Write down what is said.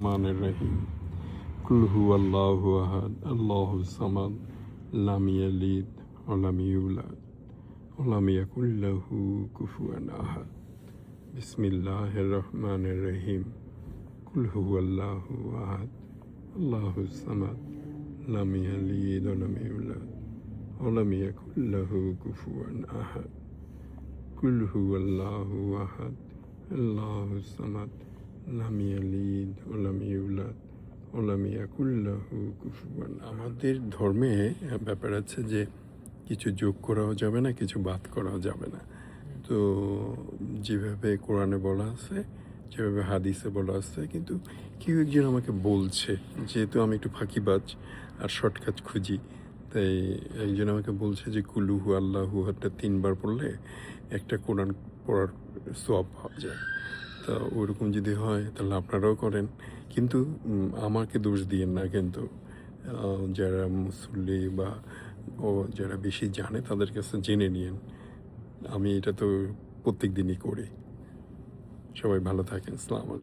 রহমানির রহিম। কুল হুয়াল্লাহু আহাদ আল্লাহুস সামাদ লাম ইয়ালিদ ওয়া লাম ইউলাদ ওয়া লাম ইয়াকুল লাহু কুফুয়ান আহাদ। বিসমিল্লাহির রহমানির রহিম। কুল হুয়াল্লাহু আহাদ আল্লাহুস সামাদ লাম ইয়ালিদ ওয়া লাম ইউলাদ ওয়া লাম ইয়াকুল লাহু কুফুয়ান আহাদ। কুল হুয়াল্লাহু আহাদ আল্লাহুস সামাদ লাম ইয়ালিদ ওয়া লাম ইউলাদ ওয়া লাম ইয়াকুল লাহু কুফুয়ান আহাদ। আমাদের ধর্মে ব্যাপার আছে যে কিছু যোগ করাও যাবে না, কিছু বাদ করাও যাবে না। তো যেভাবে কোরআনে বলা আছে, যেভাবে হাদিসে বলা আছে, কিন্তু কেউ একজন আমাকে বলছে, যেহেতু আমি একটু ফাঁকিবাজ আর শর্টকাট খুঁজি, তাই একজন আমাকে বলছে যে কুলুহু আল্লাহু হাতটা 3 বার পড়লে একটা কোরআন পড়ার সওয়াব পাওয়া যায়। তা ওরকম যদি হয় তাহলে আপনারাও করেন, কিন্তু আমাকে দোষ দিয়েন না। কিন্তু যারা মুসল্লি বা যারা বেশি জানে তাদের কাছে জেনে নিয়েন। আমি এটা তো প্রত্যেক দিনই করি। সবাই ভালো থাকেন। আসসালামু আলাইকুম।